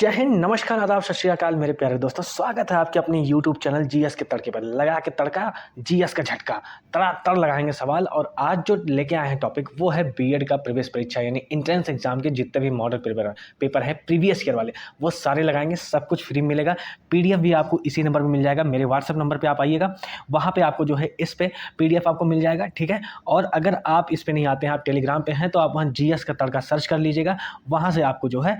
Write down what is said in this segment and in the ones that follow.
जय हिंद, नमस्कार, आदाब, सत श्री अकाल मेरे प्यारे दोस्तों। स्वागत है आपके अपने YouTube चैनल जीएस के तड़के पर। लगा के तड़का, जीएस का झटका, तड़ातड़ लगाएंगे सवाल। और आज जो लेके आए हैं टॉपिक वो है बीएड का प्रवेश परीक्षा यानी एंट्रेंस एग्जाम के जितने भी मॉडल पेपर है प्रीवियस ईयर वाले, वो सारे लगाएंगे। सब कुछ फ्री मिलेगा। PDF भी आपको इसी नंबर पर मिल जाएगा। मेरे व्हाट्सएप नंबर पर आप आइएगा, वहाँ पर आपको जो है इस पर PDF आपको मिल जाएगा, ठीक है। और अगर आप इस पर नहीं आते हैं, आप टेलीग्राम पर हैं, तो आप वहाँ जीएस का तड़का सर्च कर लीजिएगा। वहाँ से आपको जो है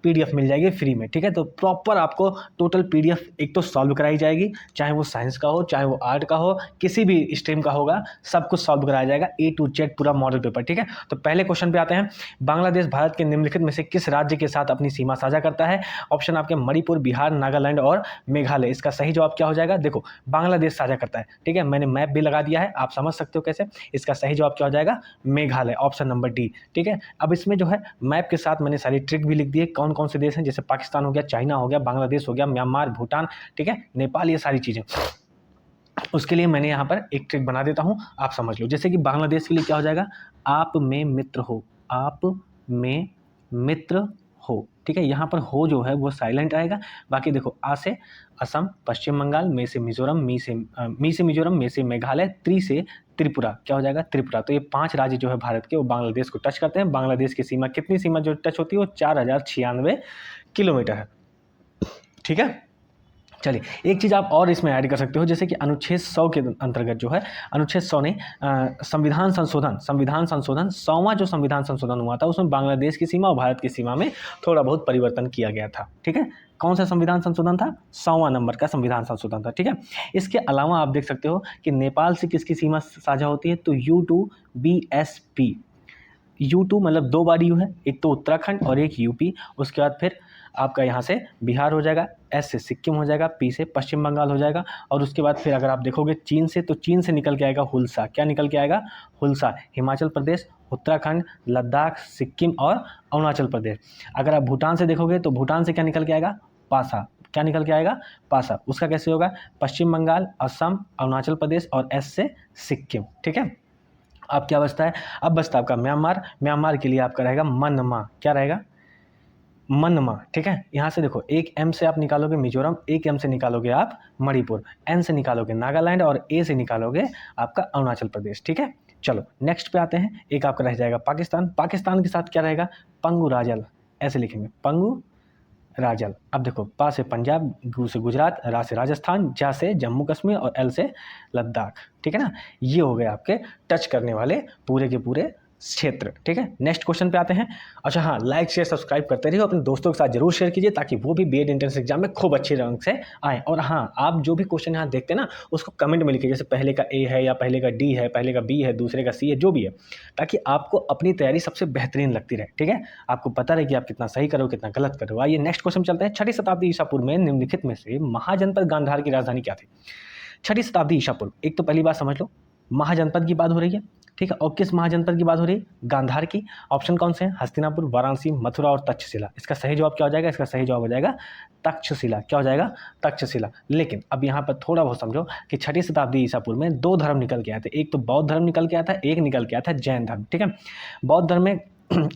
PDF मिल जाएगी फ्री में, ठीक है। तो प्रॉपर आपको टोटल PDF एक तो सॉल्व कराई जाएगी, चाहे वो साइंस का हो, चाहे वो आर्ट का हो, किसी भी स्ट्रीम का होगा, सब कुछ सॉल्व कराया जाएगा A to Z पूरा मॉडल पेपर, ठीक है। तो पहले क्वेश्चन पे आते हैं। बांग्लादेश भारत के निम्नलिखित में से किस राज्य के साथ अपनी सीमा साझा करता है? ऑप्शन आपके मणिपुर, बिहार, नागालैंड और मेघालय। इसका सही जवाब क्या हो जाएगा? देखो, बांग्लादेश साझा करता है, ठीक है। मैंने मैप भी लगा दिया है, आप समझ सकते हो कैसे। इसका सही जवाब क्या हो जाएगा? मेघालय, ऑप्शन नंबर D, ठीक है। अब इसमें जो है मैप के साथ मैंने सारी ट्रिक भी लिख दी है, कौन कौन से देश हैं, जैसे पाकिस्तान हो गया, चाइना हो गया, बांग्लादेश हो गया, म्यांमार, भूटान, ठीक है, नेपाल, ये सारी चीज़ें। उसके लिए मैंने यहाँ पर एक ट्रिक बना देता हूँ, आप समझ लो। जैसे कि बांग्लादेश के लिए क्या हो जाएगा? आप में मित्र हो, आप में मित्र हो, ठीक है। यहाँ पर हो जो है वो साइलेंट आएगा। बाकी देखो, आ से असम, पश्चिम बंगाल, मे से मिजोरम, मी से मिजोरम, मे से मेघालय, त्रि से त्रिपुरा, क्या हो जाएगा? त्रिपुरा। तो ये 5 राज्य जो है भारत के, वो बांग्लादेश को टच करते हैं। बांग्लादेश की सीमा, कितनी सीमा जो टच होती है? वो 4096 किलोमीटर है, ठीक है। चलिए, एक चीज़ आप और इसमें ऐड कर सकते हो, जैसे कि अनुच्छेद 100 के अंतर्गत जो है, अनुच्छेद 100 ने संविधान संशोधन 100वां जो संविधान संशोधन हुआ था, उसमें बांग्लादेश की सीमा और भारत की सीमा में थोड़ा बहुत परिवर्तन किया गया था, ठीक है। कौन सा संविधान संशोधन था? 100वां नंबर का संविधान संशोधन था, ठीक है। इसके अलावा आप देख सकते हो कि नेपाल से किसकी सीमा साझा होती है? तो U2BSP, U2 मतलब 2 बार यू है, एक तो उत्तराखंड और एक यूपी। उसके बाद फिर आपका यहाँ से बिहार हो जाएगा, S से सिक्किम हो जाएगा, P से पश्चिम बंगाल हो जाएगा। और उसके बाद फिर अगर आप देखोगे चीन से, तो चीन से निकल के आएगा हुल्सा। क्या निकल के आएगा? हुल्सा। हिमाचल प्रदेश, उत्तराखंड, लद्दाख, सिक्किम और अरुणाचल प्रदेश। अगर आप भूटान से देखोगे तो भूटान से क्या निकल के आएगा? पासा। क्या निकल के आएगा? पासा। उसका कैसे होगा? पश्चिम बंगाल, असम, अरुणाचल प्रदेश और S से सिक्किम, ठीक है। अब क्या बचता है? अब बचता है आपका म्यांमार के लिए आपका रहेगा मनमा। क्या रहेगा? मनमा, ठीक है। यहाँ से देखो, एक M से आप निकालोगे मिजोरम, एक M से निकालोगे आप मणिपुर, N से निकालोगे नागालैंड और A से निकालोगे आपका अरुणाचल प्रदेश, ठीक है। चलो नेक्स्ट पे आते हैं। एक आपका रह जाएगा पाकिस्तान के साथ क्या रहेगा? पंगु राजल, ऐसे लिखेंगे, पंगु राजल। अब देखो, पा से पंजाब, गु से गुजरात, रा से राजस्थान, जा से जम्मू कश्मीर और L से लद्दाख, ठीक है ना। ये हो गए आपके टच करने वाले पूरे के पूरे क्षेत्र, ठीक है। नेक्स्ट क्वेश्चन पे आते हैं। अच्छा हाँ, लाइक शेयर सब्सक्राइब करते रहिए, अपने दोस्तों के साथ जरूर शेयर कीजिए, ताकि वो भी बीएड एंट्रेंस एग्जाम में खूब अच्छे रंग से आए। और हाँ, आप जो भी क्वेश्चन यहाँ देखते हैं ना, उसको कमेंट में लिखिए, जैसे पहले का A है या पहले का D है, पहले का B है, दूसरे का C है, जो भी है, ताकि आपको अपनी तैयारी सबसे बेहतरीन लगती रहे, ठीक है। आपको पता रहे कि आप कितना सही करो, कितना गलत करो। आइए नेक्स्ट क्वेश्चन चलते हैं। 6वीं शताब्दी ईसा पूर्व में निम्नलिखित में से महाजनपद गांधार की राजधानी क्या थी? 6वीं शताब्दी ईसा पूर्व, एक तो पहली बात समझ लो, महाजनपद की बात हो रही है, ठीक है। और किस महाजनपद की बात हो रही है? गांधार की। ऑप्शन कौन से हैं? हस्तिनापुर, वाराणसी, मथुरा और तक्षशिला। इसका सही जवाब क्या हो जाएगा? इसका सही जवाब हो जाएगा तक्षशिला। क्या हो जाएगा? तक्षशिला। लेकिन अब यहाँ पर थोड़ा बहुत समझो कि 6वीं शताब्दी ईसा पूर्व में 2 धर्म निकल के आए थे। एक तो बौद्ध धर्म निकल के आया था, एक निकल के आया था जैन धर्म, ठीक है। बौद्ध धर्म में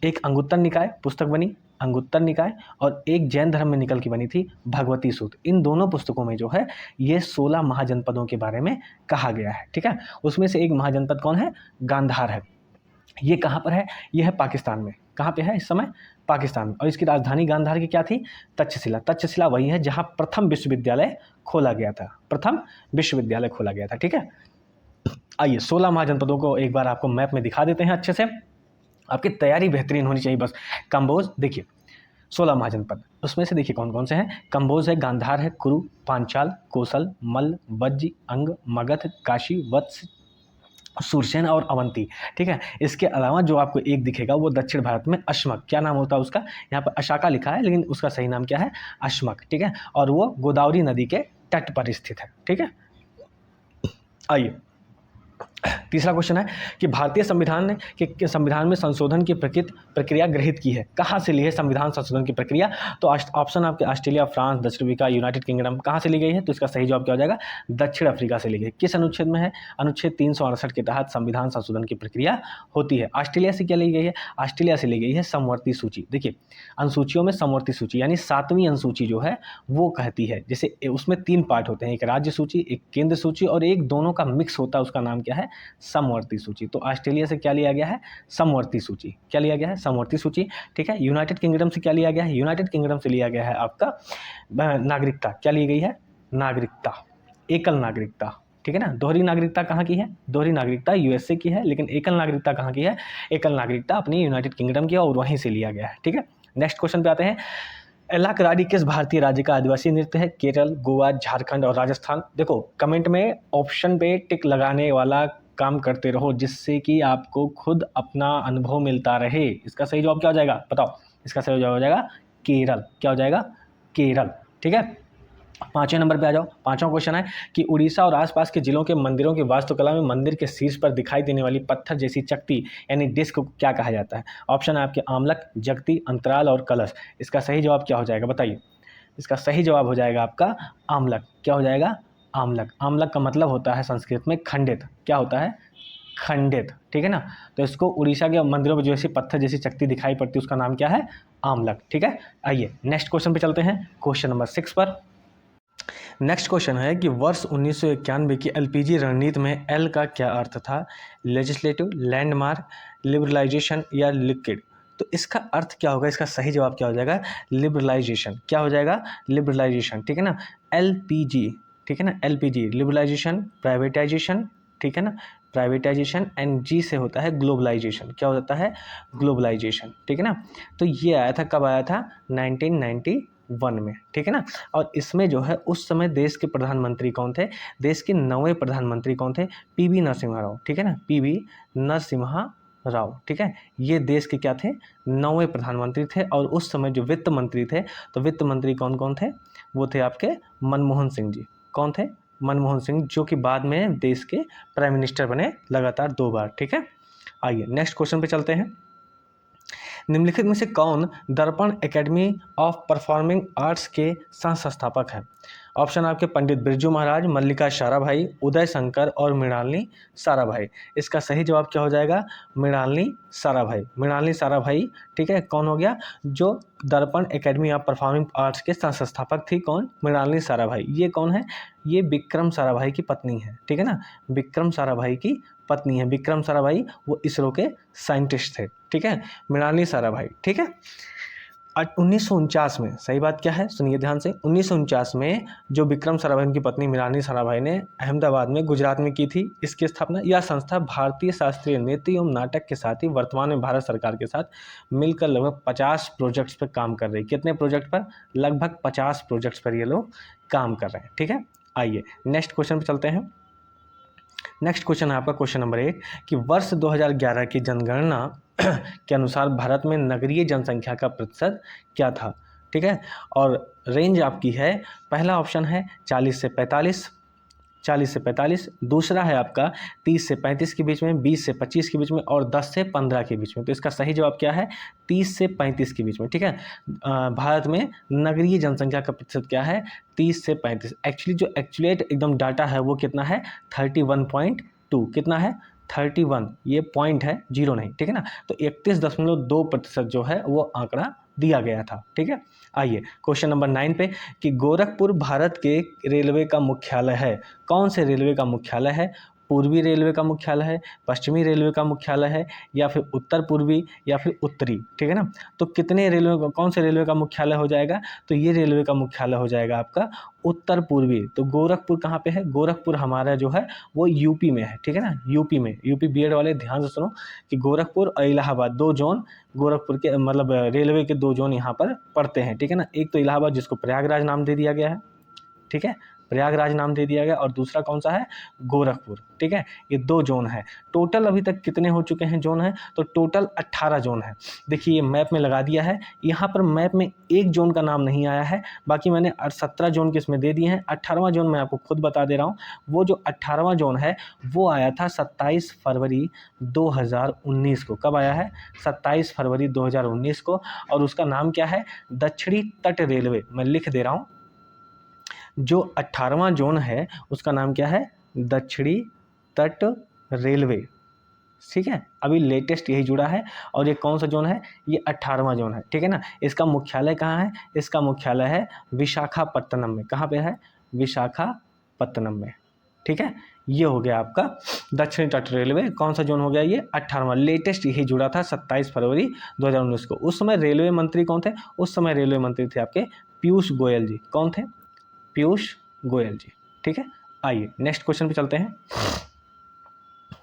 एक अंगुत्तर निकाय पुस्तक बनी, अंगुत्तर निकाय, और एक जैन धर्म में निकल के बनी थी भगवती सूत्र। इन दोनों पुस्तकों में जो है ये 16 महाजनपदों के बारे में कहा गया है, ठीक है। उसमें से एक महाजनपद कौन है? गांधार है। ये कहाँ पर है? ये है पाकिस्तान में। कहाँ पे है इस समय? पाकिस्तान में। और इसकी राजधानी गांधार की क्या थी? तक्षशिला। तक्षशिला वही है जहाँ प्रथम विश्वविद्यालय खोला गया था, प्रथम विश्वविद्यालय खोला गया था, ठीक है। आइए 16 महाजनपदों को एक बार आपको मैप में दिखा देते हैं अच्छे से। आपकी तैयारी बेहतरीन होनी चाहिए बस। कंबोज, देखिए 16 महाजनपद, उसमें से देखिए कौन कौन से हैं। कंबोज है, गांधार है, कुरु, पांचाल, कोसल, मल्ल, वज्ज, अंग, मगध, काशी, वत्स, सुरसेन और अवंती, ठीक है। इसके अलावा जो आपको एक दिखेगा वो दक्षिण भारत में अश्मक, क्या नाम होता है उसका? यहाँ पर अशाका लिखा है, लेकिन उसका सही नाम क्या है? अश्मक, ठीक है। और वो गोदावरी नदी के तट पर स्थित है, ठीक है। आइए तीसरा क्वेश्चन है कि भारतीय संविधान ने के संविधान में संशोधन की प्रक्रिया गृहीत की है, कहाँ से ली है संविधान संशोधन की प्रक्रिया? तो ऑप्शन आपके ऑस्ट्रेलिया, फ्रांस, दक्षिण अफ्रीका, यूनाइटेड किंगडम, कहाँ से ली गई है? तो इसका सही जवाब क्या हो जाएगा? दक्षिण अफ्रीका से ली गई। किस अनुच्छेद में है? अनुच्छेद 368 के तहत संविधान संशोधन की प्रक्रिया होती है। ऑस्ट्रेलिया से क्या ली गई है? ऑस्ट्रेलिया से ली गई है समवर्ती सूची। देखिए, अनुसूचियों में समवर्ती सूची यानी 7वीं अनुसूची जो है वो कहती है, जैसे उसमें 3 पार्ट होते हैं, एक राज्य सूची, एक केंद्र सूची और एक दोनों का मिक्स होता है, उसका नाम क्या है? समवर्ती सूची। तो ऑस्ट्रेलिया से क्या लिया गया है? समवर्ती सूची। क्या लिया गया है? समवर्ती सूची। ठीक है। यूनाइटेड किंगडम से क्या लिया गया है? यूनाइटेड किंगडम से लिया गया है आपका नागरिकता। क्या ली गई है? नागरिकता, एकल नागरिकता। ठीक है ना। दोहरी नागरिकता कहाँ की है? दोहरी नागरिकता यूएसए की है, लेकिन एकल नागरिकता कहाँ की है? एकल नागरिकता अपनी यूनाइटेड किंगडम की और वहीं से लिया गया है। ठीक है। नेक्स्ट क्वेश्चन पे आते हैं। एलाकराडी किस भारतीय राज्य का आदिवासी नृत्य है? केरल, गोवा, झारखंड और राजस्थान। देखो, कमेंट में ऑप्शन पे टिक लगाने वाला काम करते रहो, जिससे कि आपको खुद अपना अनुभव मिलता रहे। इसका सही जवाब क्या हो जाएगा? बताओ। इसका सही जवाब हो जाएगा केरल। क्या हो जाएगा? केरल। ठीक है। 5वें नंबर पे आ जाओ। 5वां क्वेश्चन है कि उड़ीसा और आसपास के जिलों के मंदिरों की वास्तुकला में मंदिर के शीर्ष पर दिखाई देने वाली पत्थर जैसी चकती यानी डिस्क को क्या कहा जाता है? ऑप्शन है आपके आमलक, जगती, अंतराल और कलश। इसका सही जवाब क्या हो जाएगा? बताइए। इसका सही जवाब हो जाएगा आपका आमलक। क्या हो जाएगा? आमलक। आमलक का मतलब होता है संस्कृत में खंडित। क्या होता है? खंडित। ठीक है ना। तो इसको उड़ीसा के मंदिरों में जो ऐसी पत्थर जैसी चकती दिखाई पड़ती है उसका नाम क्या है? आमलक। ठीक है। आइए नेक्स्ट क्वेश्चन पे चलते हैं, क्वेश्चन नंबर 6 पर। नेक्स्ट क्वेश्चन है कि वर्ष 1991 की एलपीजी रणनीति में एल का क्या अर्थ था? लेजिस्लेटिव, लैंडमार्क, लिबरलाइजेशन या लिक्विड। तो इसका अर्थ क्या होगा? इसका सही जवाब क्या हो जाएगा? लिबरलाइजेशन। क्या हो जाएगा? लिबरलाइजेशन। ठीक है ना। एलपीजी, ठीक है ना। LPG liberalisation, privatisation. ठीक है ना। प्राइवेटाइजेशन एंड जी से होता है ग्लोबलाइजेशन। क्या हो जाता है? ग्लोबलाइजेशन। ठीक है ना। तो ये आया था, कब आया था? 1991 में। ठीक है ना। और इसमें जो है उस समय देश के प्रधानमंत्री कौन थे? देश के 9वें प्रधानमंत्री कौन थे? पीवी नरसिम्हा राव। ठीक है ना। पीवी नरसिम्हा राव। ठीक है। ये देश के क्या थे? 9वें प्रधानमंत्री थे। और उस समय जो वित्त मंत्री थे, तो वित्त मंत्री कौन कौन थे? वो थे आपके मनमोहन सिंह जी। कौन थे? मनमोहन सिंह, जो कि बाद में देश के प्राइम मिनिस्टर बने लगातार 2 बार। ठीक है। आइए नेक्स्ट क्वेश्चन पे चलते हैं। निम्नलिखित में से कौन दर्पण एकेडमी ऑफ परफॉर्मिंग आर्ट्स के सह संस्थापक हैं? ऑप्शन आपके पंडित बिरजू महाराज, मल्लिका साराभाई, उदय शंकर और मृणालिनी साराभाई। इसका सही जवाब क्या हो जाएगा? मृणालिनी साराभाई। मृणालिनी साराभाई। ठीक है। कौन हो गया? जो दर्पण एकेडमी ऑफ परफॉर्मिंग आर्ट्स के सह संस्थापक थी, कौन? मृणालिनी साराभाई। ये कौन है? ये विक्रम साराभाई की पत्नी है। ठीक है ना। विक्रम साराभाई की पत्नी है। विक्रम साराभाई वो इसरो के साइंटिस्ट थे। ठीक है। मृणालिनी साराभाई। ठीक है। 1949 में, सही बात क्या है सुनिए ध्यान से, 1949 में जो विक्रम साराभाई की पत्नी मृणालिनी साराभाई ने अहमदाबाद में, गुजरात में की थी इसकी स्थापना। यह संस्था भारतीय शास्त्रीय नृत्य एवं नाटक के साथ ही वर्तमान में भारत सरकार के साथ मिलकर लगभग 50 प्रोजेक्ट्स पर काम कर रही है। कितने प्रोजेक्ट पर? लगभग 50 प्रोजेक्ट्स पर ये लोग काम कर रहे हैं। ठीक है। आइए नेक्स्ट क्वेश्चन पर चलते हैं। नेक्स्ट क्वेश्चन है आपका क्वेश्चन नंबर 1 कि वर्ष 2011 की जनगणना के अनुसार भारत में नगरीय जनसंख्या का प्रतिशत क्या था? ठीक है। और रेंज आपकी है, पहला ऑप्शन है 40 से 45, 40 से 45। दूसरा है आपका 30 से 35 के बीच में, 20 से 25 के बीच में और 10 से 15 के बीच में। तो इसका सही जवाब क्या है? 30 से 35 के बीच में। ठीक है। भारत में नगरीय जनसंख्या का प्रतिशत क्या है? 30 से 35। एक्चुअली जो एक्चुएट एकदम डाटा है वो कितना है? 31.2। कितना है? 31। ये पॉइंट है, जीरो नहीं। ठीक है ना। तो 31.2% जो है वो आंकड़ा दिया गया था। ठीक है। आइए क्वेश्चन नंबर 9 पे कि गोरखपुर भारत के रेलवे का मुख्यालय है। कौन से रेलवे का मुख्यालय है? पूर्वी रेलवे का मुख्यालय है, पश्चिमी रेलवे का मुख्यालय है या फिर उत्तर पूर्वी या फिर उत्तरी। ठीक है ना। तो कितने रेलवे, कौन से रेलवे का मुख्यालय हो जाएगा? तो ये रेलवे का मुख्यालय हो जाएगा आपका उत्तर पूर्वी। तो गोरखपुर कहाँ पे है? गोरखपुर हमारा जो है वो यूपी में है। ठीक है ना। यूपी में। यूपी बीएड वाले ध्यान से सुनो कि गोरखपुर और इलाहाबाद 2 जोन गोरखपुर के, मतलब रेलवे के 2 जोन यहाँ पर पड़ते हैं। ठीक है ना। एक तो इलाहाबाद जिसको प्रयागराज नाम दे दिया गया है। ठीक है। प्रयागराज नाम दे दिया गया, और दूसरा कौन सा है, गोरखपुर। ठीक है, ये 2 जोन है। टोटल अभी तक कितने हो चुके हैं जोन है, तो टोटल 18 जोन है। देखिए ये मैप में लगा दिया है, यहाँ पर मैप में एक जोन का नाम नहीं आया है, बाकी मैंने 17 जोन किसमें दे दिए हैं। 18वां जोन मैं आपको खुद बता दे रहा हूँ, वो जो 18वां जोन है वो आया था 27 फरवरी 2019 को। कब आया है, 27 फरवरी 2019 को, और उसका नाम क्या है, दक्षिणी तट रेलवे। मैं लिख दे रहा हूँ, जो 18वां जोन है उसका नाम क्या है, दक्षिणी तट रेलवे। ठीक है, अभी लेटेस्ट यही जुड़ा है, और ये कौन सा जोन है, ये 18वां जोन है। ठीक है ना, इसका मुख्यालय कहाँ है, इसका मुख्यालय है विशाखापत्तनम में। कहाँ पे है, विशाखापत्तनम में। ठीक है, ये हो गया आपका दक्षिणी तट रेलवे। कौन सा जोन हो गया, ये 18वां, लेटेस्ट यही जुड़ा था 27 फरवरी 2019 को। उस समय रेलवे मंत्री कौन थे, उस समय रेलवे मंत्री थे आपके पीयूष गोयल जी। कौन थे, पीयूष गोयल जी। ठीक है, आइए नेक्स्ट क्वेश्चन पे चलते हैं।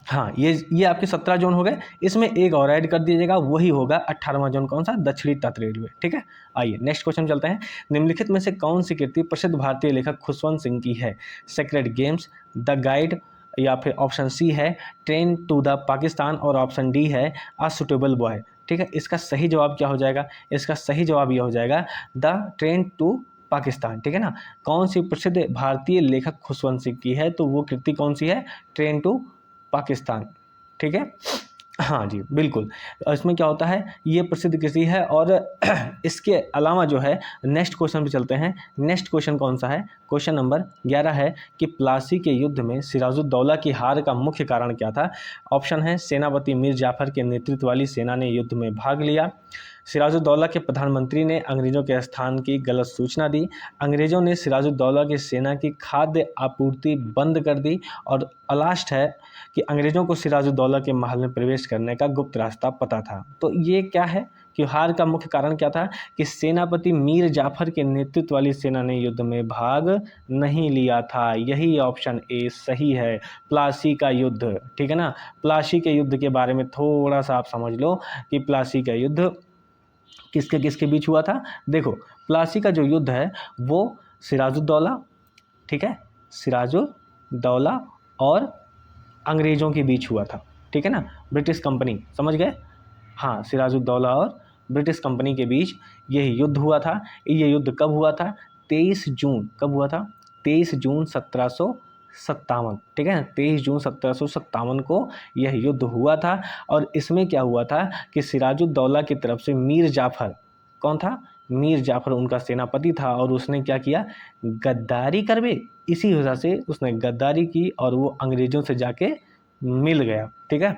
हाँ, ये आपके 17 जोन हो गए, इसमें एक और ऐड कर दीजिएगा, वही होगा 18वां जोन। कौन सा, दक्षिणी तट रेलवे। ठीक है, आइए नेक्स्ट क्वेश्चन चलते हैं। निम्नलिखित में से कौन सी कृति प्रसिद्ध भारतीय लेखक खुशवंत सिंह की है, सेक्रेड गेम्स, द गाइड, या फिर ऑप्शन सी है ट्रेन टू द पाकिस्तान, और ऑप्शन डी है अ सुटेबल बॉय। ठीक है, इसका सही जवाब क्या हो जाएगा, इसका सही जवाब ये हो जाएगा द ट्रेन टू पाकिस्तान। ठीक है ना, कौन सी प्रसिद्ध भारतीय लेखक खुशवंत सिंह की है, तो वो कृति कौन सी है, ट्रेन टू पाकिस्तान। ठीक है, हाँ जी बिल्कुल। इसमें क्या होता है, ये प्रसिद्ध कृति है। और इसके अलावा जो है, नेक्स्ट क्वेश्चन पे चलते हैं। नेक्स्ट क्वेश्चन कौन सा है, क्वेश्चन नंबर 11 है कि प्लासी के युद्ध में सिराजुद्दौला की हार का मुख्य कारण क्या था। ऑप्शन है सेनापति मीर जाफर के नेतृत्व वाली सेना ने युद्ध में भाग लिया, सिराजुद्दौला के प्रधानमंत्री ने अंग्रेजों के स्थान की गलत सूचना दी, अंग्रेजों ने सिराजुद्दौला की सेना की खाद्य आपूर्ति बंद कर दी, और लास्ट है कि अंग्रेजों को सिराजुद्दौला के महल में प्रवेश करने का गुप्त रास्ता पता था। तो ये क्या है कि हार का मुख्य कारण क्या था, कि सेनापति मीर जाफर के नेतृत्व वाली सेना ने युद्ध में भाग नहीं लिया था। यही ऑप्शन ए सही है, प्लासी का युद्ध। ठीक है ना, प्लासी के युद्ध के बारे में थोड़ा सा आप समझ लो कि प्लासी का युद्ध किसके किसके बीच हुआ था। देखो, प्लासी का जो युद्ध है वो सिराजुद्दौला, ठीक है, सिराजुद्दौला और अंग्रेज़ों के बीच हुआ था। ठीक है ना, ब्रिटिश कंपनी, समझ गए, हाँ, सिराजुद्दौला और ब्रिटिश कंपनी के बीच यही युद्ध हुआ था। ये युद्ध कब हुआ था, 23 जून, कब हुआ था, 23 जून 1757। ठीक है, 23 जून 1757 को यह युद्ध हुआ था। और इसमें क्या हुआ था कि सिराजुद्दौला की तरफ से मीर जाफ़र, कौन था, मीर जाफ़र उनका सेनापति था, और उसने क्या किया, गद्दारी करवे, इसी वजह से उसने गद्दारी की और वो अंग्रेज़ों से जाके मिल गया। ठीक है,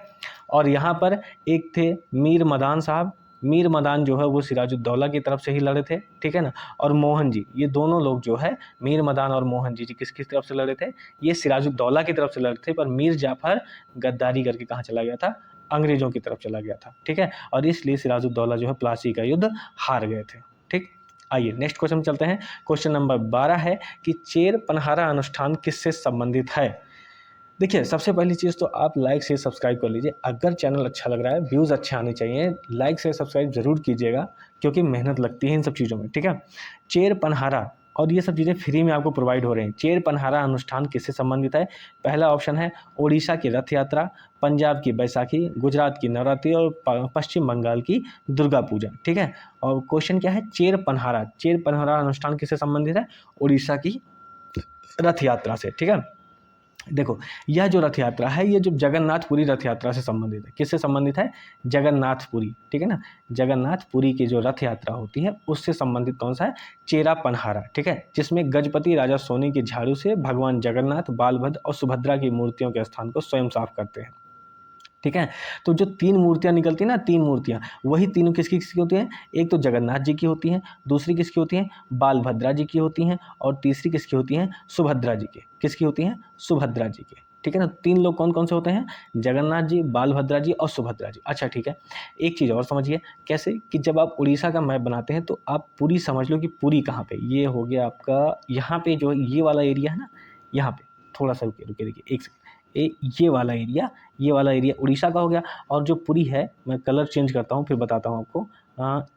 और यहाँ पर एक थे मीर मदान साहब, मीर मदान जो है वो सिराजुद्दौला की तरफ से ही लड़े थे। ठीक है ना, और मोहन जी, ये दोनों लोग जो है मीर मदान और मोहन जी किस किस तरफ से लड़े थे, ये सिराजुद्दौला की तरफ से लड़े थे, पर मीर जाफ़र गद्दारी करके कहाँ चला गया था, अंग्रेज़ों की तरफ चला गया था। ठीक है, और इसलिए सिराजुद्दौला जो है प्लासी का युद्ध हार गए थे। ठीक, आइए नेक्स्ट क्वेश्चन चलते हैं। क्वेश्चन नंबर 12 है कि चेर पनहारा अनुष्ठान किससे संबंधित है। देखिए, सबसे पहली चीज़ तो आप लाइक से सब्सक्राइब कर लीजिए। अगर चैनल अच्छा लग रहा है, व्यूज़ अच्छे आने चाहिए, लाइक से सब्सक्राइब ज़रूर कीजिएगा, क्योंकि मेहनत लगती है इन सब चीज़ों में। ठीक है, चेर पनहारा और ये सब चीज़ें फ्री में आपको प्रोवाइड हो रहे हैं। चेर पनहारा अनुष्ठान किससे संबंधित है। पहला ऑप्शन है ओडिशा की रथ यात्रा, पंजाब की बैसाखी, गुजरात की नवरात्रि और पश्चिम बंगाल की दुर्गा पूजा। ठीक है, और क्वेश्चन क्या है, चेर पनहारा, चेर पनहारा अनुष्ठान किससे संबंधित है, ओडिशा की रथ यात्रा से। ठीक है, देखो, यह जो रथ यात्रा है, ये जो जगन्नाथपुरी रथ यात्रा से संबंधित है। किससे संबंधित है, जगन्नाथपुरी। ठीक है ना, जगन्नाथपुरी की जो रथ यात्रा होती है उससे संबंधित कौन सा है, चेरा पनहारा। ठीक है, जिसमें गजपति राजा सोने की झाड़ू से भगवान जगन्नाथ, बालभद्र और सुभद्रा की मूर्तियों के स्थान को स्वयं साफ करते हैं। ठीक है, तो जो 3 मूर्तियाँ निकलती हैं ना, 3 मूर्तियाँ, वही तीनों किसकी किसकी होती हैं, एक तो जगन्नाथ जी की होती हैं, दूसरी किसकी होती हैं, बालभद्रा जी की होती हैं, और तीसरी किसकी होती हैं, सुभद्रा जी की। किसकी होती हैं, सुभद्रा जी की। ठीक है ना, 3 लोग कौन कौन से होते हैं, जगन्नाथ जी, बालभद्रा जी और सुभद्रा जी। अच्छा ठीक है, एक चीज़ और समझिए, कैसे कि जब आप उड़ीसा का मैप बनाते हैं तो आप पूरी समझ लो कि पूरी कहाँ पे, ये हो गया आपका, यहाँ पे जो ये वाला एरिया है ना, यहाँ पे थोड़ा सा रुकिए रुकिए देखिए एक सेकंड, ये वाला एरिया उड़ीसा का हो गया। और जो पुरी है, मैं कलर चेंज करता हूँ फिर बताता हूँ आपको।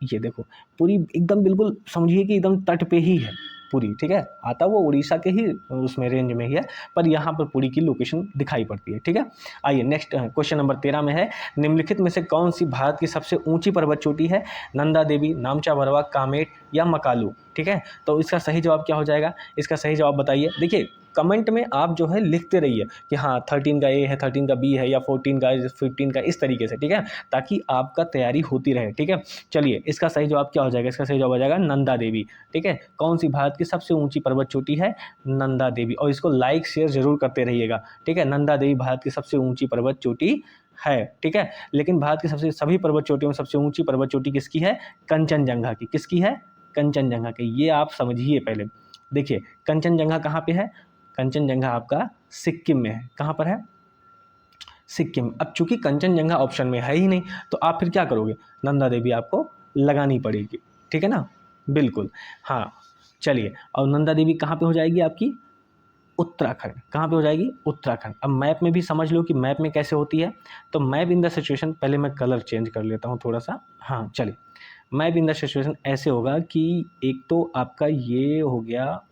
ये देखो, पुरी एकदम बिल्कुल समझिए कि एकदम तट पे ही है, पुरी, ठीक है। आता वो उड़ीसा के ही उसमें रेंज में ही है, पर यहाँ पर पुरी की लोकेशन दिखाई पड़ती है, ठीक है। आइए नेक्स्ट क्वेश्चन नंबर 13 में है, निम्नलिखित में से कौन सी भारत की सबसे ऊंची पर्वत चोटी है? नंदा देवी, नामचा भरवा, कामेट या मकालू, ठीक है। तो इसका सही जवाब क्या हो जाएगा? इसका सही जवाब बताइए। देखिए कमेंट में आप जो है लिखते रहिए कि हाँ 13 का ए है, 13 का बी है, या 14 का 15 का, इस तरीके से, ठीक है, ताकि आपका तैयारी होती रहे, ठीक है। चलिए इसका सही जवाब क्या हो जाएगा? इसका सही जवाब हो जाएगा नंदा देवी, ठीक है। कौन सी भारत की सबसे ऊंची पर्वत चोटी है? नंदा देवी। और इसको लाइक शेयर जरूर करते रहिएगा, ठीक है। नंदा देवी भारत की सबसे ऊंची पर्वत चोटी है, ठीक है। लेकिन भारत की सबसे सभी पर्वत चोटियों में सबसे ऊंची पर्वत चोटी किसकी है? कंचनजंगा की। किसकी है? कंचनजंगा की। ये आप समझिए पहले। देखिए कंचनजंगा कहाँ पे है? कंचनजंगा आपका सिक्किम में है। कहाँ पर है? सिक्किम। अब चूंकि कंचनजंगा ऑप्शन में है ही नहीं, तो आप फिर क्या करोगे? नंदा देवी आपको लगानी पड़ेगी, ठीक है ना। बिल्कुल, हाँ। चलिए, और नंदा देवी कहाँ पे हो जाएगी आपकी? उत्तराखंड। कहाँ पे हो जाएगी? उत्तराखंड। अब मैप में भी समझ लो कि मैप में कैसे होती है। तो मैप इन द सिचुएशन, पहले मैं कलर चेंज कर लेता हूँ थोड़ा सा। हाँ चलिए, मैप इन द सिचुएशन ऐसे होगा कि एक तो आपका ये हो गया,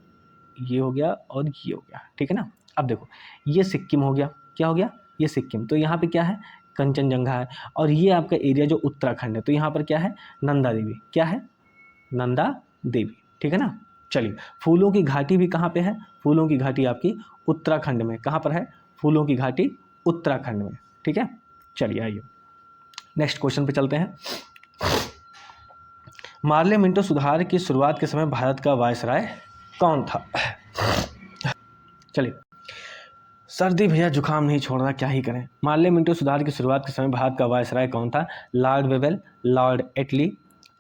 ये हो गया और ये हो गया, ठीक है ना। अब देखो ये सिक्किम हो गया। क्या हो गया? ये सिक्किम। तो यहाँ पे क्या है? कंचनजंगा है। और ये आपका एरिया जो उत्तराखंड है, तो यहाँ पर क्या है? नंदा देवी। क्या है? नंदा देवी, ठीक है ना। चलिए, फूलों की घाटी भी कहाँ पे है? फूलों की घाटी आपकी उत्तराखंड में। कहाँ पर है? फूलों की घाटी उत्तराखंड में, ठीक है। चलिए आइए नेक्स्ट क्वेश्चन पे चलते हैं। मार्ले मिंटो सुधार की शुरुआत के समय भारत का वायसराय कौन था? चलिए, सर्दी भैया जुकाम नहीं छोड़ रहा, क्या ही करें। मार्ले मिंटो सुधार की शुरुआत के समय भारत का वायसराय कौन था? लॉर्ड वेवेल, लॉर्ड एटली,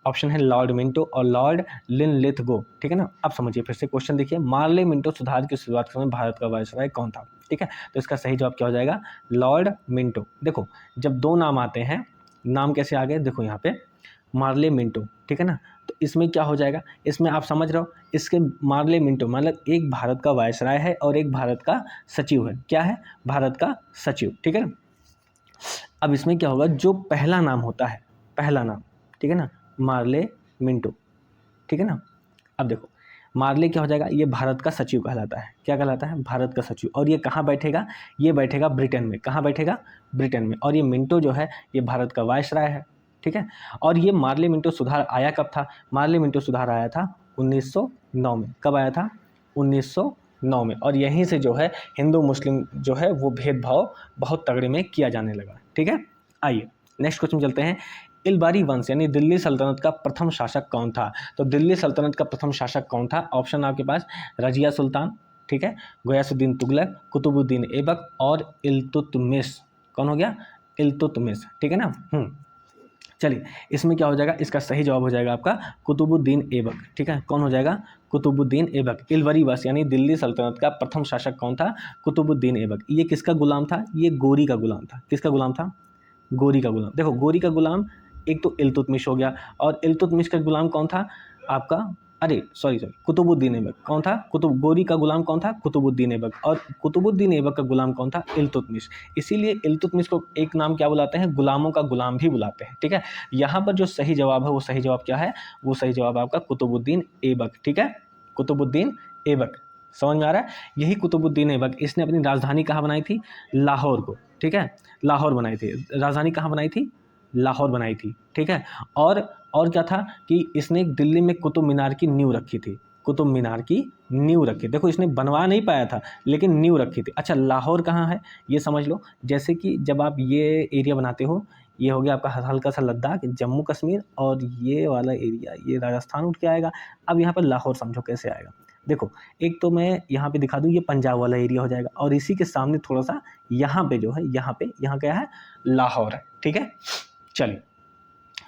ऑप्शन है लॉर्ड मिंटो और लॉर्ड लिनलिथगो, ठीक है ना। अब समझिए फिर से क्वेश्चन देखिए, मार्ले मिंटो सुधार की शुरुआत के समय भारत का वायसराय कौन था, ठीक है। तो इसका सही जवाब क्या हो जाएगा? Lord Minto. देखो जब दो नाम आते हैं, नाम कैसे आ गए? देखो यहाँ पे मार्ले मिंटो, ठीक है ना। तो इसमें क्या हो जाएगा? इसमें आप समझ रहे हो, इसके मार्ले मिंटो मतलब एक भारत का वायसराय है और एक भारत का सचिव है। क्या है? भारत का सचिव, ठीक है ना। अब इसमें क्या होगा? जो पहला नाम होता है, पहला नाम, ठीक है ना, मार्ले मिंटो, ठीक है ना। अब देखो मार्ले क्या हो जाएगा? ये भारत का सचिव कहलाता है। क्या कहलाता है? भारत का सचिव। और ये कहाँ बैठेगा? ये बैठेगा ब्रिटेन में। कहाँ बैठेगा? ब्रिटेन में। और ये मिंटो जो है ये भारत का वायसराय है, ठीक है। और ये मार्ले मिंटो सुधार आया कब था? मार्ले मिंटो सुधार आया था 1909 में। कब आया था? 1909 में। और यहीं से जो है हिंदू मुस्लिम जो है वो भेदभाव बहुत तगड़े में किया जाने लगा, ठीक है। आइए नेक्स्ट क्वेश्चन चलते हैं। इलबारी वंश यानी दिल्ली सल्तनत का प्रथम शासक कौन था? तो दिल्ली सल्तनत का प्रथम शासक कौन था? ऑप्शन आपके पास रजिया सुल्तान, ठीक है, गयासुद्दीन तुगलक, कुतुबुद्दीन ऐबक और इल्तुतमिश। कौन हो गया? इल्तुतमिश, ठीक है ना। चलिए इसमें क्या हो जाएगा? इसका सही जवाब हो जाएगा आपका कुतुबुद्दीन ऐबक, ठीक है। कौन हो जाएगा? कुतुबुद्दीन ऐबक। इलवरी वंश यानी दिल्ली सल्तनत का प्रथम शासक कौन था? कुतुबुद्दीन ऐबक। ये किसका गुलाम था? ये गोरी का गुलाम था। किसका गुलाम था? गोरी का गुलाम। देखो गोरी का गुलाम एक तो इल्तुतमिश हो गया, और इल्तुतमिश का गुलाम कौन था? आपका, अरे सॉरी कुतुबुद्दीन ऐबक। कौन था? गोरी का गुलाम कौन था? कुतुबुद्दीन ऐबक। और कुतुबुद्दीन ऐबक का गुलाम कौन था? इल्तुतमिश। इसीलिए इल्तुतमिश को एक नाम क्या बुलाते हैं? गुलामों का गुलाम भी बुलाते हैं, ठीक है। यहाँ पर जो सही जवाब है वो सही जवाब क्या है? वो सही जवाब आपका कुतुबुद्दीन ऐबक, ठीक है। कुतुबुद्दीन ऐबक, समझ में आ रहा है? यही कुतुबुद्दीन ऐबक, इसने अपनी राजधानी कहाँ बनाई थी? लाहौर को, ठीक है। लाहौर बनाई थी। राजधानी कहाँ बनाई थी? लाहौर बनाई थी, ठीक है। और क्या था कि इसने दिल्ली में कुतुब मीनार की नींव रखी थी। कुतुब मीनार की नींव रखी। देखो इसने बनवा नहीं पाया था लेकिन नींव रखी थी। अच्छा लाहौर कहाँ है ये समझ लो। जैसे कि जब आप ये एरिया बनाते हो, ये हो गया आपका हल्का सा लद्दाख, जम्मू कश्मीर, और ये वाला एरिया ये राजस्थान उठ के आएगा। अब यहाँ पर लाहौर समझो कैसे आएगा। देखो एक तो मैं यहाँ पे दिखा दूँ, ये पंजाब वाला एरिया हो जाएगा, और इसी के सामने थोड़ा सा यहाँ पे जो है, यहाँ क्या है? लाहौर है, ठीक है। चलिए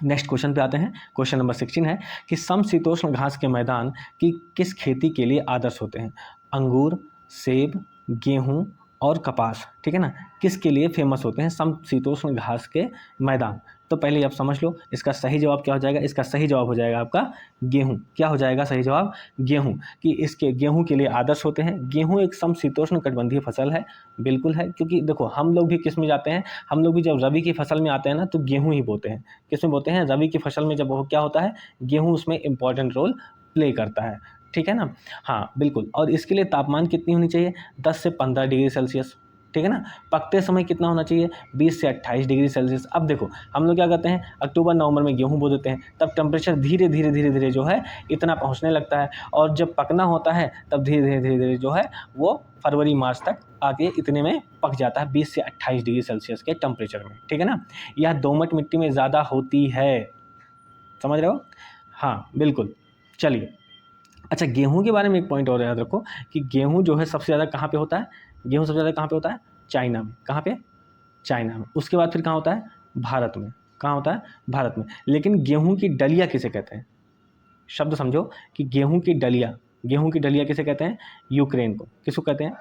नेक्स्ट क्वेश्चन पे आते हैं। क्वेश्चन नंबर 16 है कि समशीतोष्ण घास के मैदान की किस खेती के लिए आदर्श होते हैं? अंगूर, सेब, गेहूं और कपास, ठीक है ना। किसके लिए फेमस होते हैं समशीतोष्ण घास के मैदान? तो पहले आप समझ लो इसका सही जवाब क्या हो जाएगा। इसका सही जवाब हो जाएगा आपका गेहूं। क्या हो जाएगा सही जवाब? गेहूं। कि इसके गेहूं के लिए आदर्श होते हैं। गेहूं एक समशीतोष्ण कटिबंधीय फसल है, बिल्कुल है। क्योंकि देखो हम लोग भी किस में जाते हैं? हम लोग भी जब रबी की फसल में आते हैं ना तो गेहूं ही बोते हैं। किस में बोते हैं? रबी की फसल में। जब वो क्या होता है? गेहूं उसमें इंपॉर्टेंट रोल प्ले करता है, ठीक है ना। हाँ बिल्कुल, और इसके लिए तापमान कितनी होनी चाहिए, 10 से 15 डिग्री सेल्सियस, ठीक है ना। पकते समय कितना होना चाहिए, 20 से 28 डिग्री सेल्सियस। अब देखो हम लोग क्या करते हैं, अक्टूबर नवंबर में गेहूं बो देते हैं, तब टेम्परेचर धीरे धीरे धीरे धीरे जो है इतना पहुंचने लगता है, और जब पकना होता है तब धीरे धीरे धीरे धीरे जो है वो फरवरी मार्च तक आके इतने में पक जाता है, 20 से 28 डिग्री सेल्सियस के टेम्परेचर में, ठीक है ना। यह दोमट मिट्टी में ज़्यादा होती है, समझ रहे हो। हाँ बिल्कुल। चलिए, अच्छा गेहूं के बारे में एक पॉइंट और याद रखो कि गेहूं जो है सबसे ज़्यादा कहाँ पे होता है, गेहूं सबसे ज़्यादा कहाँ पे होता है, चाइना में। कहाँ पे, चाइना में। उसके बाद फिर कहाँ होता है, भारत में। कहाँ होता है, भारत में। लेकिन गेहूं की डलिया किसे कहते हैं, शब्द समझो कि गेहूं की डलिया किसे कहते हैं, यूक्रेन को। किसको कहते हैं,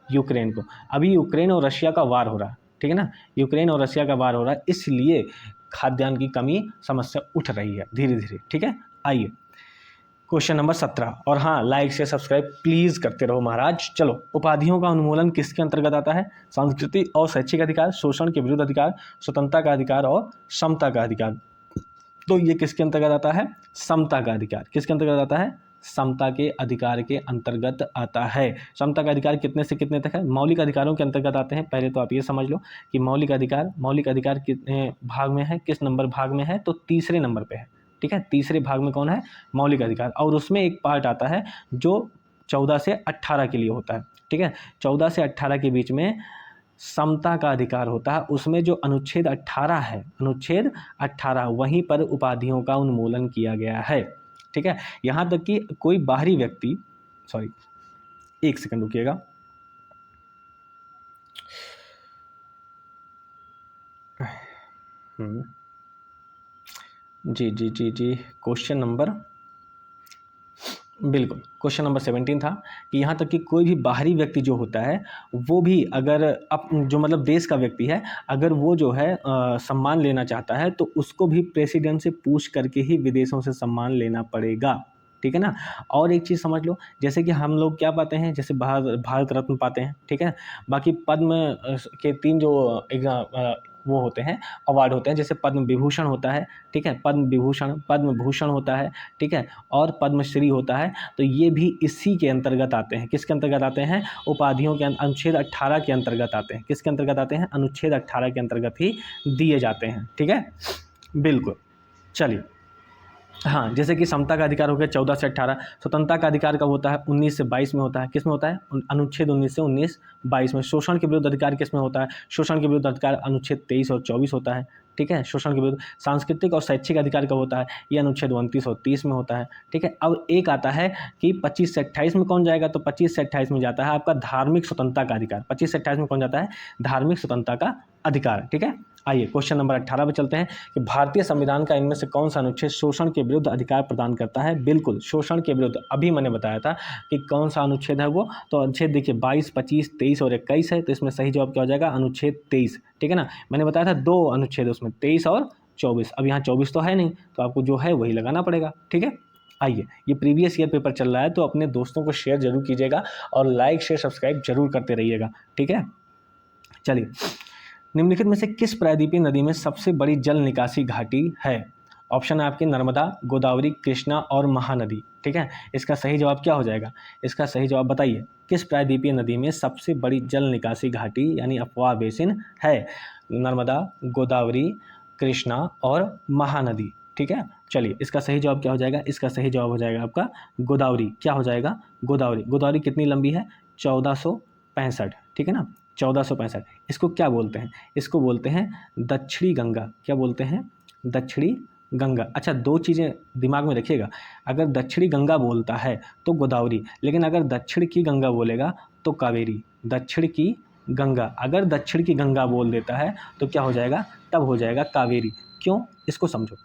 यूक्रेन को। अभी यूक्रेन और रशिया का वार हो रहा है, ठीक है ना, यूक्रेन और रशिया का वार हो रहा है, इसलिए खाद्यान्न की कमी समस्या उठ रही है धीरे धीरे, ठीक है। आइए क्वेश्चन नंबर 17, और हाँ लाइक से सब्सक्राइब प्लीज़ करते रहो महाराज। चलो, उपाधियों का उन्मूलन किसके अंतर्गत आता है, सांस्कृतिक और शैक्षिक अधिकार, शोषण के विरुद्ध अधिकार, स्वतंत्रता का अधिकार और समता का अधिकार। तो ये किसके अंतर्गत आता है, समता का अधिकार। किसके अंतर्गत आता है, समता के अधिकार के अंतर्गत आता है। समता का अधिकार कितने से कितने तक है, मौलिक अधिकारों के अंतर्गत आते हैं। पहले तो आप ये समझ लो कि मौलिक अधिकार कितने भाग में है, किस नंबर भाग में है, तो तीसरे नंबर पे है, ठीक है। तीसरे भाग में कौन है, मौलिक अधिकार। और उसमें एक पार्ट आता है जो 14 से 18 के लिए होता है, ठीक है। 14 से 18 के बीच में समता का अधिकार होता है। उसमें जो अनुच्छेद 18 है, अनुच्छेद 18, वहीं पर उपाधियों का उन्मूलन किया गया है, ठीक है। यहाँ तक कि कोई बाहरी व्यक्ति, सॉरी एक सेकंड रुकिएगा, जी क्वेश्चन नंबर, बिल्कुल क्वेश्चन नंबर 17 था कि यहाँ तक कि कोई भी बाहरी व्यक्ति जो होता है वो भी अगर जो मतलब देश का व्यक्ति है, अगर वो जो है सम्मान लेना चाहता है तो उसको भी प्रेसिडेंट से पूछ करके ही विदेशों से सम्मान लेना पड़ेगा, ठीक है ना। और एक चीज़ समझ लो, जैसे कि हम लोग क्या पाते हैं, जैसे भारत रत्न पाते हैं, ठीक है। बाकी पद्म के 3 जो एग्जाम वो होते हैं, अवार्ड होते हैं, जैसे पद्म विभूषण होता है, ठीक है, पद्म विभूषण, पद्म भूषण होता है, ठीक है, और पद्मश्री होता है। तो ये भी इसी के अंतर्गत आते हैं। किसके अंतर्गत आते हैं, उपाधियों के अनुच्छेद 18 के अंतर्गत आते हैं। किसके अंतर्गत आते हैं, अनुच्छेद 18 के अंतर्गत ही दिए जाते हैं, ठीक है, बिल्कुल। चलिए, हाँ, जैसे कि समता का अधिकार हो गया 14 से 18, स्वतंत्रता का अधिकार कब होता है, 19 से 22 में होता है। किस में होता है, अनुच्छेद 19 से 22 में। शोषण के विरुद्ध अधिकार किस में होता है, शोषण के विरुद्ध अधिकार अनुच्छेद 23 और 24 होता है, ठीक है, शोषण के विरुद्ध। सांस्कृतिक और शैक्षिक अधिकार कब होता है, ये अनुच्छेद 29 और 30 में होता है, ठीक है। अब एक आता है कि 25 से 28 में कौन जाएगा, तो 25 से 28 में जाता है आपका धार्मिक स्वतंत्रता का अधिकार। 25 से 28 में कौन जाता है, धार्मिक स्वतंत्रता का अधिकार, ठीक है। आइए क्वेश्चन नंबर 18 पे चलते हैं कि भारतीय संविधान का इनमें से कौन सा अनुच्छेद शोषण के विरुद्ध अधिकार प्रदान करता है। बिल्कुल, शोषण के विरुद्ध, अभी मैंने बताया था कि कौन सा अनुच्छेद है वो, तो अनुच्छेद देखिए 22, 25, 23 और 21 है, तो इसमें सही जवाब क्या हो जाएगा, अनुच्छेद 23, ठीक है ना। मैंने बताया था 2 अनुच्छेद उसमें, 23 और 24। अब यहाँ 24 तो है नहीं, तो आपको जो है वही लगाना पड़ेगा, ठीक है। आइए, ये प्रीवियस ईयर पेपर चल रहा है, तो अपने दोस्तों को शेयर जरूर कीजिएगा और लाइक शेयर सब्सक्राइब जरूर करते रहिएगा, ठीक है। चलिए, निम्नलिखित में से किस प्रायद्वीपीय नदी में सबसे बड़ी जल निकासी घाटी है। ऑप्शन है आपके नर्मदा, गोदावरी, कृष्णा और महानदी, ठीक है। इसका सही जवाब क्या हो जाएगा, इसका सही जवाब बताइए, किस प्रायद्वीपीय नदी में सबसे बड़ी जल निकासी घाटी यानी अफवाह बेसिन है। नर्मदा, गोदावरी, कृष्णा और महानदी, ठीक है। चलिए, इसका सही जवाब क्या हो जाएगा, इसका सही जवाब हो जाएगा आपका गोदावरी। क्या हो जाएगा, गोदावरी। गोदावरी कितनी लंबी है, 1465, ठीक है ना, 1465। इसको क्या बोलते हैं, इसको बोलते हैं दक्षिणी गंगा। क्या बोलते हैं, दक्षिणी गंगा। अच्छा, 2 चीज़ें दिमाग में रखिएगा, अगर दक्षिणी गंगा बोलता है तो गोदावरी, लेकिन अगर दक्षिण की गंगा बोलेगा तो कावेरी। दक्षिण की गंगा, अगर दक्षिण की गंगा बोल देता है तो क्या हो जाएगा, तब हो जाएगा कावेरी। क्यों, इसको समझो।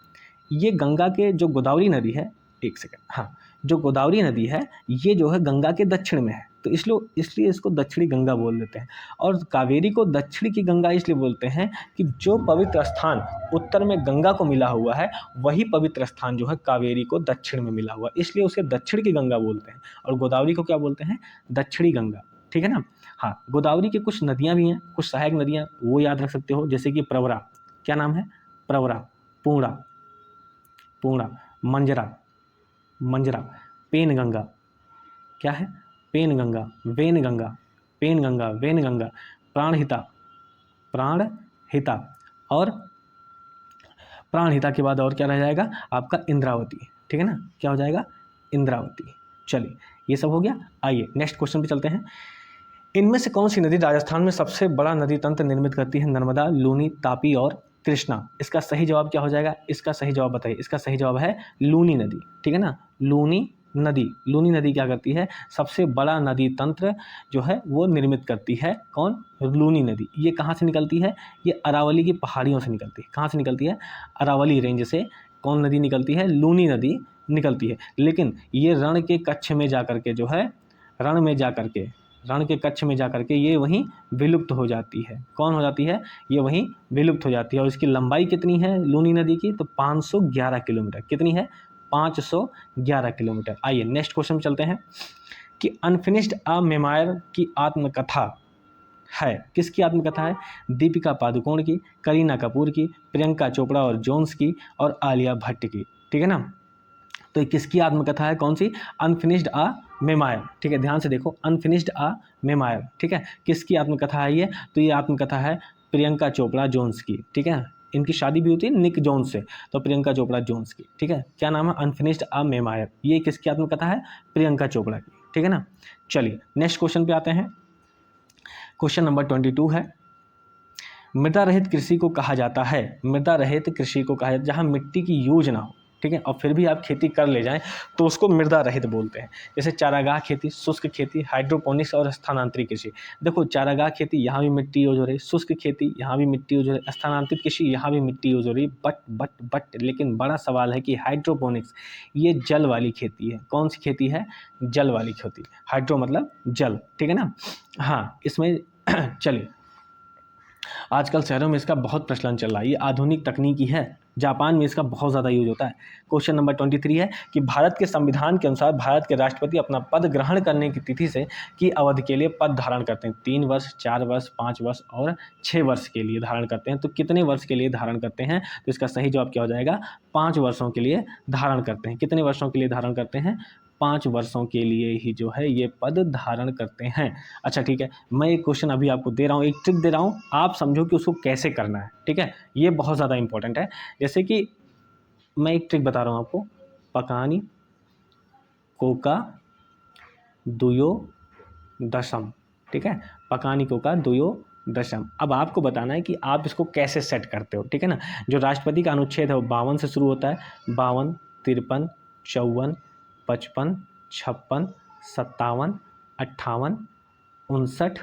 ये गंगा के जो गोदावरी नदी है, एक सेकंड, हाँ, जो गोदावरी नदी है ये जो है गंगा के दक्षिण में है, तो इसलिए इसको दक्षिणी गंगा बोल देते हैं। और कावेरी को दक्षिण की गंगा इसलिए बोलते हैं कि जो पवित्र स्थान उत्तर में गंगा को मिला हुआ है, वही पवित्र स्थान जो है कावेरी को दक्षिण में मिला हुआ, इसलिए उसे दक्षिण की गंगा बोलते हैं। और गोदावरी को क्या बोलते हैं, दक्षिणी गंगा, ठीक है ना। हाँ, गोदावरी की कुछ नदियाँ भी हैं, कुछ सहायक नदियाँ, वो याद रख सकते हो, जैसे कि प्रवरा, क्या नाम है, प्रवरा, पूर्णा, मंजरा, पेनगंगा, क्या है? पेनगंगा, वेनगंगा, पेनगंगा, वेनगंगा, प्राणहिता, प्राणहिता, और प्राणहिता के बाद और क्या रह जाएगा आपका? इंद्रावती। ठीक है ना, क्या हो जाएगा? इंद्रावती। चलिए ये सब हो गया। आइए नेक्स्ट क्वेश्चन पे चलते हैं। इनमें से कौन सी नदी राजस्थान में सबसे बड़ा नदी तंत्र निर्मित करती है? नर्मदा, लूनी, तापी और कृष्णा। इसका सही जवाब क्या हो जाएगा? इसका सही जवाब बताइए। इसका सही जवाब है लूनी नदी। ठीक है ना, लूनी नदी। लूनी नदी क्या करती है? सबसे बड़ा नदी तंत्र जो है वो निर्मित करती है। कौन? लूनी नदी। ये कहाँ से निकलती है? ये अरावली की पहाड़ियों से निकलती है। कहाँ से निकलती है? अरावली रेंज से कौन नदी निकलती है? लूनी नदी निकलती है। लेकिन ये रण के कच्छ में जा करके जो है, रण के कच्छ में जा करके ये वहीं विलुप्त हो जाती है। कौन हो जाती है? ये वहीं विलुप्त हो जाती है। और इसकी लंबाई कितनी है लूनी नदी की? तो 511 किलोमीटर। कितनी है? 511 किलोमीटर। आइए नेक्स्ट क्वेश्चन में चलते हैं कि अनफिनिश्ड अ मेमायर की आत्मकथा है। किसकी आत्मकथा है? दीपिका पादुकोण की, करीना कपूर की, प्रियंका चोपड़ा और जोन्स की, और आलिया भट्ट की। ठीक है ना, तो ये किसकी आत्मकथा है? कौन सी? अनफिनिश्ड अ मेमायर। ठीक है, ध्यान से देखो, अनफिनिश्ड अ मेमायर। ठीक है, किसकी आत्मकथा है ये? तो ये आत्मकथा है प्रियंका चोपड़ा जोन्स की। ठीक है, इनकी शादी भी होती है निक जोन्स से, तो प्रियंका चोपड़ा जोन्स की। ठीक है, क्या नाम है? अनफिनिश्ड अ मेमायर। ये किसकी आत्मकथा है? प्रियंका चोपड़ा की। ठीक है ना, चलिए नेक्स्ट क्वेश्चन पे आते हैं। क्वेश्चन नंबर 22 है, मृदा रहित कृषि को कहा जाता है। मृदा रहित कृषि को कहा जाता है जहाँ मिट्टी की यूज ना हो। ठीक है, और फिर भी आप खेती कर ले जाएं तो उसको मृदा रहित बोलते हैं। जैसे चारागाह खेती, शुष्क खेती, हाइड्रोपोनिक्स और स्थानांतरित कृषि। देखो चारागाह खेती यहाँ भी मिट्टी यूज हो रही है, शुष्क खेती यहाँ भी मिट्टी यूज हो रही है, स्थानांतरित कृषि यहाँ भी मिट्टी यूज हो रही है। बट लेकिन बड़ा सवाल है कि हाइड्रोपोनिक्स ये जल वाली खेती है। कौन सी खेती है? जल वाली खेती। हाइड्रो मतलब जल। ठीक है ना, हाँ इसमें चलिए आजकल शहरों में इसका बहुत प्रचलन चल रहा है। ये आधुनिक तकनीकी है, जापान में इसका बहुत ज़्यादा यूज होता है। क्वेश्चन नंबर 23 है कि भारत के संविधान के अनुसार भारत के राष्ट्रपति अपना पद ग्रहण करने की तिथि से की अवधि के लिए पद धारण करते हैं। 3 वर्ष, 4 वर्ष, 5 वर्ष और 6 वर्ष के लिए धारण करते हैं। तो कितने वर्ष के लिए धारण करते हैं? तो इसका सही जवाब क्या हो जाएगा? 5 वर्षों के लिए धारण करते हैं। कितने वर्षों के लिए धारण करते हैं? 5 वर्षों के लिए ही जो है ये पद धारण करते हैं। अच्छा ठीक है, मैं एक क्वेश्चन अभी आपको दे रहा हूँ, एक ट्रिक दे रहा हूँ, आप समझो कि उसको कैसे करना है। ठीक है, ये बहुत ज़्यादा इंपॉर्टेंट है। जैसे कि मैं एक ट्रिक बता रहा हूँ आपको, पकानी कोका दुयो दशम। ठीक है, पकानी कोका दुयो दशम। अब आपको बताना है कि आप इसको कैसे सेट करते हो। ठीक है ना, जो राष्ट्रपति का अनुच्छेद है वो 52 से शुरू होता है। 52, 53, 54, 55, 56, 57, 58, 59,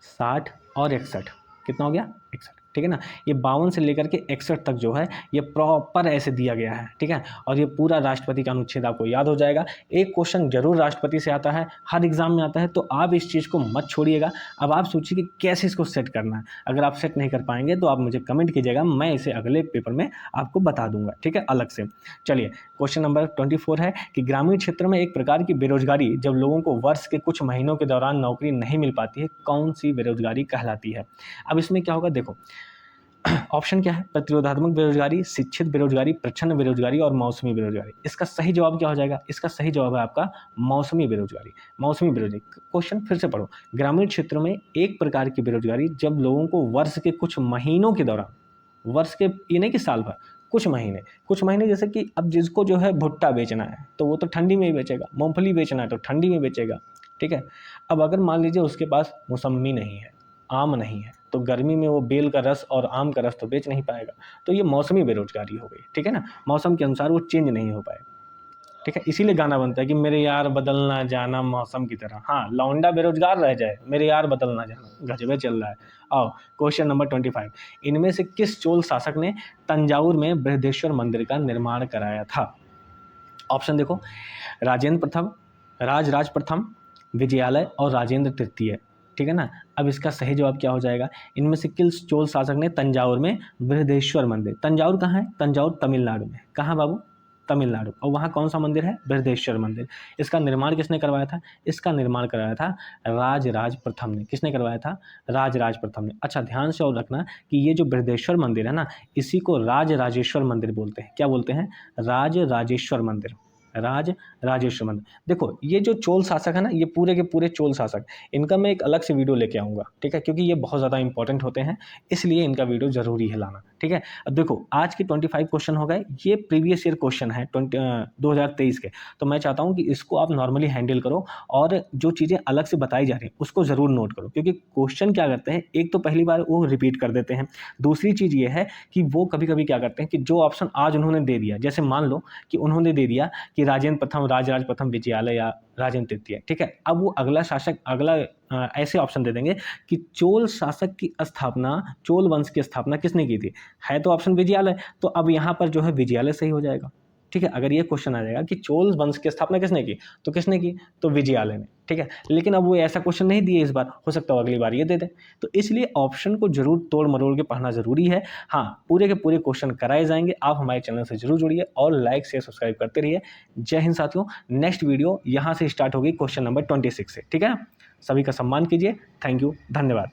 60 और 61। कितना हो गया? 61। ठीक है ना, ये 52 से लेकर के 61 तक जो है ये प्रॉपर ऐसे दिया गया है। ठीक है, और ये पूरा राष्ट्रपति का अनुच्छेद आपको याद हो जाएगा। एक क्वेश्चन जरूर राष्ट्रपति से आता है, हर एग्जाम में आता है, तो आप इस चीज़ को मत छोड़िएगा। अब आप सोचिए कि कैसे इसको सेट करना है। अगर आप सेट नहीं कर पाएंगे तो आप मुझे कमेंट कीजिएगा, मैं इसे अगले पेपर में आपको बता दूंगा। ठीक है, अलग से। चलिए क्वेश्चन नंबर 24 है कि ग्रामीण क्षेत्र में एक प्रकार की बेरोजगारी जब लोगों को वर्ष के कुछ महीनों के दौरान नौकरी नहीं मिल पाती है, कौन सी बेरोजगारी कहलाती है? अब इसमें क्या होगा देखो, ऑप्शन क्या है? प्रतिरोधात्मक बेरोजगारी, शिक्षित बेरोजगारी, प्रच्छन्न बेरोजगारी और मौसमी बेरोजगारी। इसका सही जवाब क्या हो जाएगा? इसका सही जवाब है आपका मौसमी बेरोजगारी। मौसमी बेरोजगारी। क्वेश्चन फिर से पढ़ो, ग्रामीण क्षेत्र में एक प्रकार की बेरोजगारी जब लोगों को वर्ष के कुछ महीनों के दौरान, वर्ष के ये नहीं कि साल भर, कुछ महीने जैसे कि अब जिसको जो है भुट्टा बेचना है तो वो तो ठंडी में ही बेचेगा, मूंगफली बेचना है तो ठंडी में बेचेगा। ठीक है, अब अगर मान लीजिए उसके पास मौसमी नहीं है, आम नहीं है, तो गर्मी में वो बेल का रस और आम का रस तो बेच नहीं पाएगा। तो ये मौसमी बेरोजगारी हो गई। ठीक है ना, मौसम के अनुसार वो चेंज नहीं हो पाएगा। ठीक है, इसीलिए गाना बनता है कि मेरे यार बदलना जाना मौसम की तरह। हाँ, लौंडा बेरोजगार रह जाए, मेरे यार बदलना जाना, गजबे चल रहा है। आओ क्वेश्चन नंबर 25, इनमें से किस चोल शासक ने तंजावुर में बृहदेश्वर मंदिर का निर्माण कराया था? ऑप्शन देखो, राजेंद्र प्रथम, राजराज प्रथम, विजयालय और राजेंद्र तृतीय। ठीक है ना, अब इसका सही जवाब क्या हो जाएगा? इनमें से किस चोल शासक ने तंजावुर में बृहदेश्वर मंदिर, तंजावुर कहाँ है? तंजावुर तमिलनाडु में। कहाँ बाबू? तमिलनाडु। और वहाँ कौन सा मंदिर है? बृहदेश्वर मंदिर। इसका निर्माण किसने करवाया था? इसका निर्माण करवाया था राजराज प्रथम ने। किसने करवाया था? राजराज प्रथम ने। अच्छा ध्यान से और रखना कि ये जो बृहदेश्वर मंदिर है ना, इसी को राज राजेश्वर मंदिर बोलते हैं। क्या बोलते हैं? राज राजेश्वर मंदिर। राजेश्वरमन। देखो ये जो चोल शासक है ना, ये पूरे के पूरे चोल शासक, इनका मैं एक अलग से वीडियो लेके आऊँगा, ठीक है? क्योंकि ये बहुत ज़्यादा इंपॉर्टेंट होते हैं, इसलिए इनका वीडियो ज़रूरी है लाना, ठीक है? अब देखो आज के 25 क्वेश्चन हो गए, ये प्रीवियस ईयर क्वेश्चन है 2023 के, तो मैं चाहता हूँ कि इसको आप नॉर्मली हैंडल करो और जो चीज़ें अलग से बताई जा रही हैं, उसको ज़रूर नोट करो, क्योंकि क्वेश्चन क्या करते हैं, एक तो पहली बार वो रिपीट कर देते हैं, दूसरी चीज़ ये है कि वो कभी-कभी क्या करते हैं कि जो ऑप्शन आज उन्होंने दे दिया, जैसे मान लो कि उन्होंने दे दिया कि राजेंद्र प्रथम, राजराज प्रथम विजयालय या राजेंद्र तृतीय, ठीक है? अब वो अगला शासक ऐसे ऑप्शन दे देंगे कि चोल शासक की स्थापना, चोल वंश की स्थापना किसने की थी? है तो ऑप्शन विजयालय, तो अब यहाँ पर जो है विजयालय सही हो जाएगा, ठीक है? अगर ये क्वेश्चन आ जाएगा कि चोल वंश की स्थापना किसने की? तो किसने की? तो विजयालय ने, ठीक है? लेकिन अब वो ऐसा क्वेश्चन नहीं दिए इस बार, हो सकता है अगली बार ये दे दें। तो इसलिए ऑप्शन को ज़रूर तोड़-मरोड़ के पढ़ना ज़रूरी है। हाँ, पूरे के पूरे क्वेश्चन कराए जाएँगे। आप हमारे चैनल से ज़रूर जुड़िए और लाइक, शेयर, सब्सक्राइब करते रहिए। जय हिंद साथियों। नेक्स्ट वीडियो यहाँ से स्टार्ट होगी क्वेश्चन नंबर 26 से, ठीक है? सभी का सम्मान कीजिए। थैंक यू, धन्यवाद।